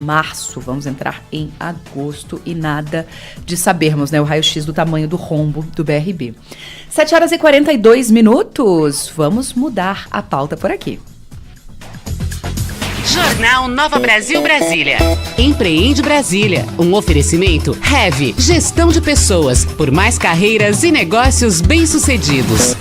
Março, vamos entrar em agosto e nada de sabermos, né, o raio-x do tamanho do rombo do BRB. 7h42, vamos mudar a pauta por aqui. Jornal Nova Brasil Brasília. Empreende Brasília. Um oferecimento Heavy, gestão de pessoas, por mais carreiras e negócios bem-sucedidos.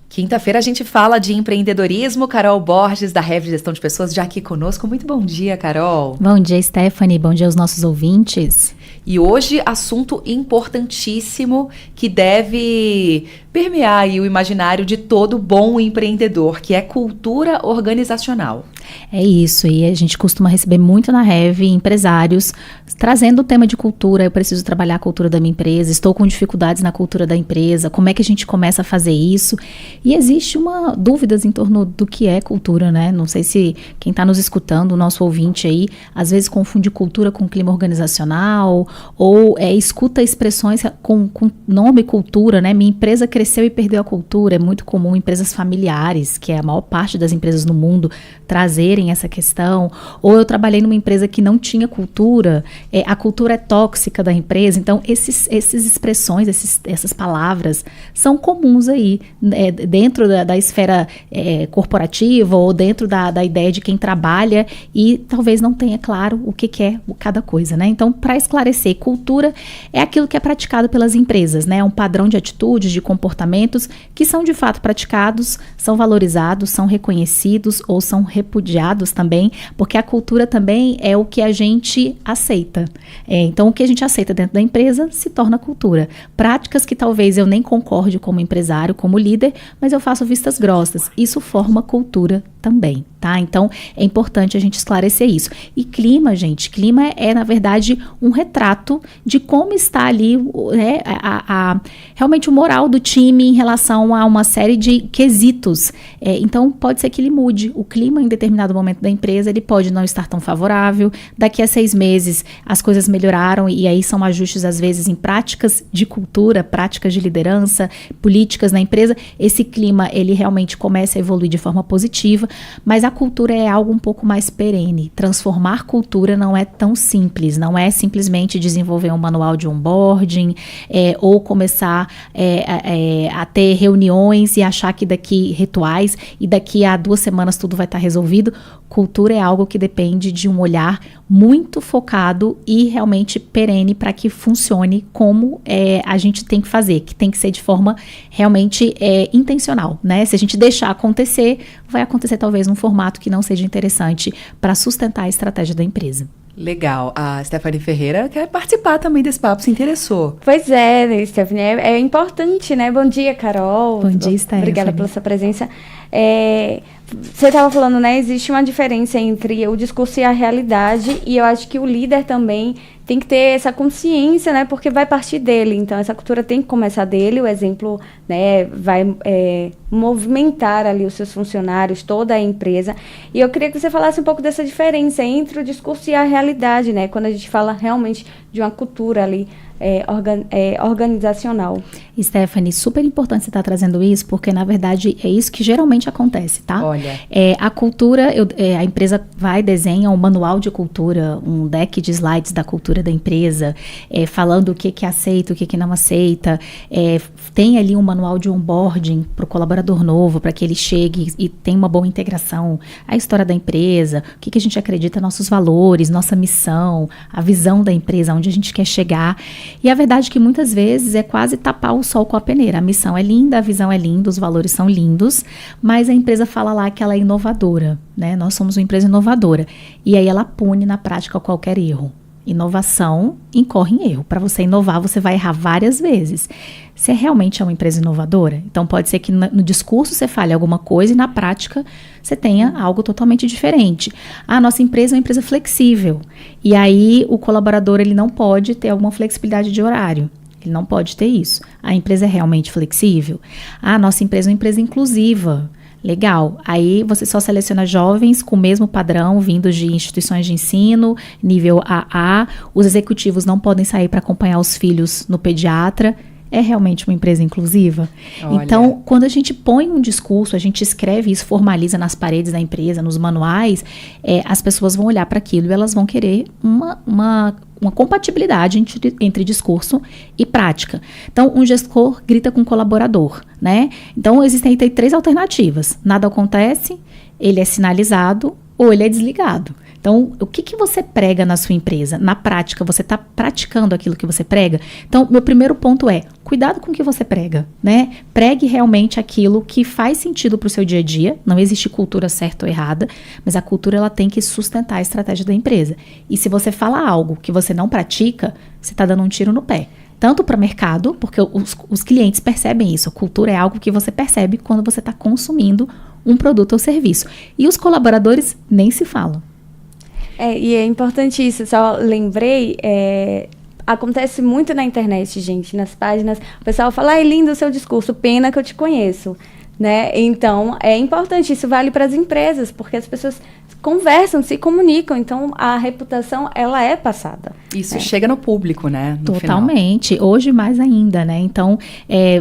Quinta-feira a gente fala de empreendedorismo. Carol Borges, da Heavy Gestão de Pessoas, já aqui conosco. Muito bom dia, Carol. Bom dia, Stephanie. Bom dia aos nossos ouvintes. E hoje, assunto importantíssimo que deve permear aí o imaginário de todo bom empreendedor, que é cultura organizacional. É isso, e a gente costuma receber muito na Heavy empresários trazendo o tema de cultura. Eu preciso trabalhar a cultura da minha empresa, estou com dificuldades na cultura da empresa, como é que a gente começa a fazer isso? E existe dúvidas em torno do que é cultura, né? Não sei se quem está nos escutando, o nosso ouvinte aí, às vezes confunde cultura com clima organizacional, ou escuta expressões com nome cultura, né? Minha empresa cresceu e perdeu a cultura. É muito comum empresas familiares, que é a maior parte das empresas no mundo, trazerem essa questão. Ou eu trabalhei numa empresa que não tinha cultura, a cultura é tóxica da empresa. Então, essas expressões, essas palavras são comuns aí, dentro da esfera corporativa ou dentro da ideia de quem trabalha e talvez não tenha claro o que é cada coisa, né? Então, para esclarecer, cultura é aquilo que é praticado pelas empresas, né? É um padrão de atitudes, de comportamentos que são de fato praticados, são valorizados, são reconhecidos ou são repudiados também, porque a cultura também é o que a gente aceita. Então, o que a gente aceita dentro da empresa se torna cultura. Práticas que talvez eu nem concorde como empresário, como líder, mas eu faço vistas grossas. Isso forma cultura também, tá? Então, é importante a gente esclarecer isso. E clima, gente, clima é, na verdade, um retrato de como está ali, né, realmente o moral do time em relação a uma série de quesitos. Então, pode ser que ele mude. O clima, em determinado momento da empresa, ele pode não estar tão favorável. Daqui a 6 meses, as coisas melhoraram e aí são ajustes, às vezes, em práticas de cultura, práticas de liderança, políticas na empresa. Esse clima, ele realmente começa a evoluir de forma positiva, mas a cultura é algo um pouco mais perene. Transformar cultura não é tão simples, não é simplesmente desenvolver um manual de onboarding ou começar a ter reuniões e achar que rituais e daqui a 2 semanas tudo vai estar resolvido. Cultura é algo que depende de um olhar muito focado e realmente perene para que funcione como a gente tem que fazer, que tem que ser de forma realmente intencional, né? Se a gente deixar acontecer, vai acontecer talvez num formato que não seja interessante para sustentar a estratégia da empresa. Legal. A Stephanie Ferreira quer participar também desse papo, se interessou. Pois é, Stephanie, é importante, né? Bom dia, Carol. Bom dia, Stephanie. Obrigada pela sua presença. Você estava falando, né? Existe uma diferença entre o discurso e a realidade, e eu acho que o líder também tem que ter essa consciência, né? Porque vai partir dele. Então, essa cultura tem que começar dele. O exemplo, né, vai movimentar ali os seus funcionários, toda a empresa. E eu queria que você falasse um pouco dessa diferença entre o discurso e a realidade, né? Quando a gente fala realmente de uma cultura ali organizacional. Stephanie, super importante você estar trazendo isso, porque na verdade é isso que geralmente acontece, tá? Olha. A cultura, a empresa desenha um manual de cultura, um deck de slides da cultura da empresa, falando o que aceita, o que não aceita, tem ali um manual de onboarding para o colaborador novo, para que ele chegue e tenha uma boa integração, a história da empresa, o que a gente acredita, nossos valores, nossa missão, a visão da empresa, onde a gente quer chegar. E a verdade é que muitas vezes é quase tapar o sol com a peneira. A missão é linda, a visão é linda, os valores são lindos, mas a empresa fala lá que ela é inovadora, né? Nós somos uma empresa inovadora. E aí ela pune na prática qualquer erro. Inovação incorre em erro. Para você inovar, você vai errar várias vezes. Você realmente é uma empresa inovadora? Então pode ser que no discurso você fale alguma coisa e na prática você tenha algo totalmente diferente. A nossa empresa é uma empresa flexível. E aí o colaborador ele não pode ter alguma flexibilidade de horário. Ele não pode ter isso. A empresa é realmente flexível? A nossa empresa é uma empresa inclusiva. Legal, aí você só seleciona jovens com o mesmo padrão, vindos de instituições de ensino, nível AA, os executivos não podem sair para acompanhar os filhos no pediatra. é realmente uma empresa inclusiva? Olha. Então, quando a gente põe um discurso, a gente escreve isso, formaliza nas paredes da empresa, nos manuais, as pessoas vão olhar para aquilo e elas vão querer uma compatibilidade entre discurso e prática. Então, um gestor grita com o colaborador, né? Então, existem aí 3 alternativas. Nada acontece, ele é sinalizado ou ele é desligado. Então, o que você prega na sua empresa? Na prática, você está praticando aquilo que você prega? Então, meu primeiro ponto é, cuidado com o que você prega, né? Pregue realmente aquilo que faz sentido para o seu dia a dia. Não existe cultura certa ou errada, mas a cultura ela tem que sustentar a estratégia da empresa. E se você fala algo que você não pratica, você está dando um tiro no pé. Tanto para o mercado, porque os clientes percebem isso. A cultura é algo que você percebe quando você está consumindo um produto ou serviço. E os colaboradores nem se falam. E é importante isso, só lembrei, acontece muito na internet, gente, nas páginas, o pessoal fala, é lindo o seu discurso, pena que eu te conheço, né? Então, é importante, isso vale para as empresas, porque as pessoas conversam, se comunicam, então a reputação, ela é passada. Isso chega no público, né? No Totalmente, final. Hoje mais ainda, né? Então,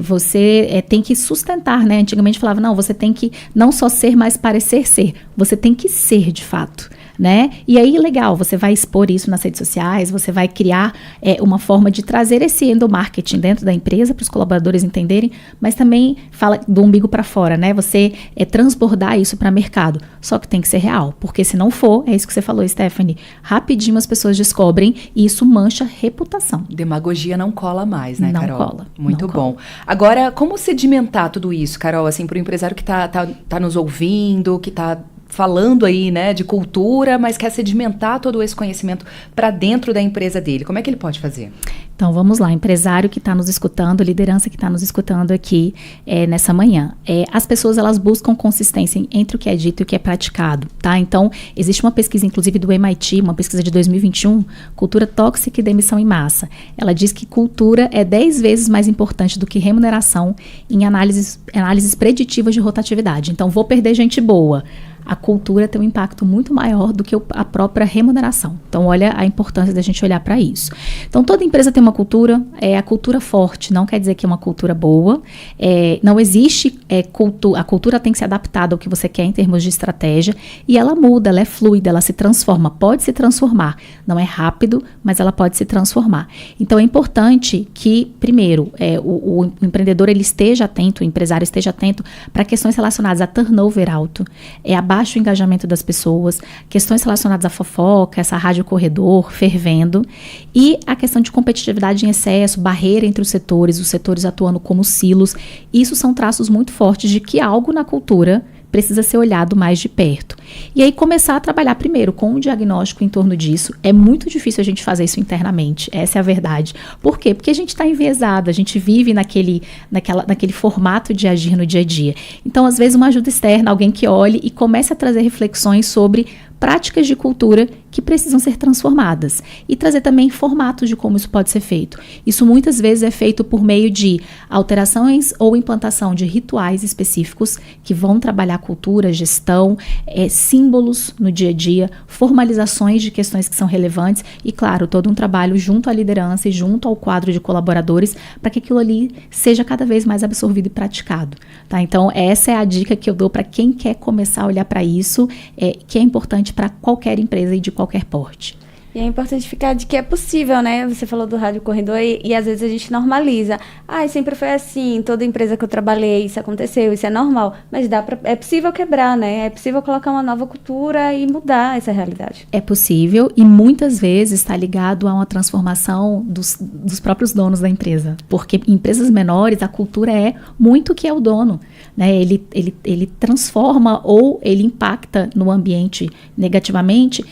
você tem que sustentar, né? Antigamente falava, não, você tem que não só ser, mas parecer ser, você tem que ser de fato. Né? E aí, legal, você vai expor isso nas redes sociais, você vai criar uma forma de trazer esse endomarketing dentro da empresa para os colaboradores entenderem, mas também fala do umbigo para fora, né? Você transbordar isso para mercado, só que tem que ser real, porque se não for, é isso que você falou, Stephanie, rapidinho as pessoas descobrem e isso mancha reputação. Demagogia não cola mais, né, não Carol? Cola. Muito não bom. Cola. Agora, como sedimentar tudo isso, Carol, assim, para o empresário que tá nos ouvindo, que tá falando aí, né, de cultura, mas quer sedimentar todo esse conhecimento para dentro da empresa dele. Como é que ele pode fazer? Então, vamos lá, empresário que está nos escutando, liderança que está nos escutando aqui nessa manhã. As pessoas, elas buscam consistência entre o que é dito e o que é praticado, tá? Então, existe uma pesquisa, inclusive, do MIT, uma pesquisa de 2021, Cultura Tóxica e Demissão em Massa. Ela diz que cultura é 10 vezes mais importante do que remuneração em análises preditivas de rotatividade. Então, vou perder gente boa. A cultura tem um impacto muito maior do que a própria remuneração. Então, olha a importância da gente olhar para isso. Então, toda empresa tem uma cultura, a cultura forte não quer dizer que é uma cultura boa, não existe a cultura tem que ser adaptada ao que você quer em termos de estratégia, e ela muda, ela é fluida, ela se transforma, pode se transformar, não é rápido, mas ela pode se transformar. Então, é importante que, primeiro, o empreendedor ele esteja atento, o empresário esteja atento para questões relacionadas a turnover alto, a baixo engajamento das pessoas, questões relacionadas à fofoca, essa rádio corredor fervendo, e a questão de competitividade em excesso, barreira entre os setores atuando como silos. Isso são traços muito fortes de que algo na cultura precisa ser olhado mais de perto. E aí começar a trabalhar primeiro com um diagnóstico em torno disso. É muito difícil a gente fazer isso internamente, essa é a verdade. Por quê? Porque a gente está enviesado, a gente vive naquele formato de agir no dia a dia. Então, às vezes, uma ajuda externa, alguém que olhe e comece a trazer reflexões sobre práticas de cultura que precisam ser transformadas e trazer também formatos de como isso pode ser feito. Isso muitas vezes é feito por meio de alterações ou implantação de rituais específicos que vão trabalhar a cultura, gestão, símbolos no dia a dia, formalizações de questões que são relevantes e, claro, todo um trabalho junto à liderança e junto ao quadro de colaboradores para que aquilo ali seja cada vez mais absorvido e praticado. Tá? Então, essa é a dica que eu dou para quem quer começar a olhar para isso, que é importante para qualquer empresa e de qualquer porte. E é importante ficar de que é possível, né? Você falou do rádio corredor e às vezes a gente normaliza. Sempre foi assim, toda empresa que eu trabalhei, isso aconteceu, isso é normal. Mas é possível quebrar, né? É possível colocar uma nova cultura e mudar essa realidade. É possível e muitas vezes está ligado a uma transformação dos próprios donos da empresa. Porque em empresas menores a cultura é muito o que é o dono, né? Ele transforma ou ele impacta no ambiente negativamente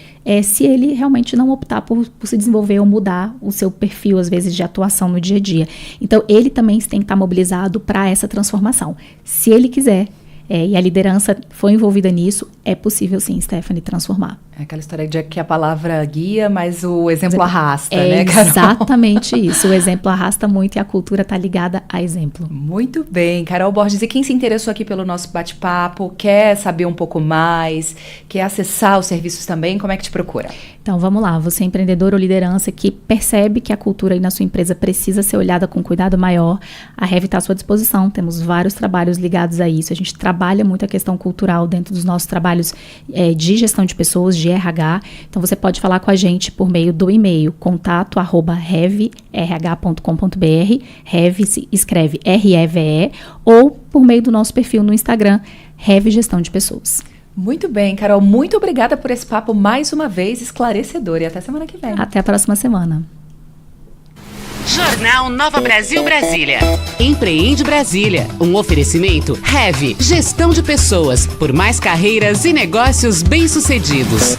se ele realmente não optar por se desenvolver ou mudar o seu perfil, às vezes, de atuação no dia a dia. Então, ele também tem que estar mobilizado para essa transformação. Se ele quiser, e a liderança foi envolvida nisso, é possível sim, Stephanie, transformar. É aquela história de que a palavra guia, mas o exemplo arrasta, né, Carol? Exatamente isso. O exemplo arrasta muito e a cultura está ligada a exemplo. Muito bem, Carol Borges. E quem se interessou aqui pelo nosso bate-papo, quer saber um pouco mais, quer acessar os serviços também, como é que te procura? Então, vamos lá. Você é empreendedor ou liderança que percebe que a cultura aí na sua empresa precisa ser olhada com cuidado maior, a Heavy está à sua disposição. Temos vários trabalhos ligados a isso. A gente trabalha muito a questão cultural dentro dos nossos trabalhos de gestão de pessoas, de RH. Então, você pode falar com a gente por meio do e-mail contato@hevrh.com.br. Heavy se escreve REVE, ou por meio do nosso perfil no Instagram, Heavy Gestão de Pessoas. Muito bem, Carol. Muito obrigada por esse papo mais uma vez esclarecedor. E até semana que vem. Até a próxima semana. Jornal Nova Brasil Brasília. Empreende Brasília. Um oferecimento Heavy Gestão de Pessoas. Por mais carreiras e negócios bem-sucedidos.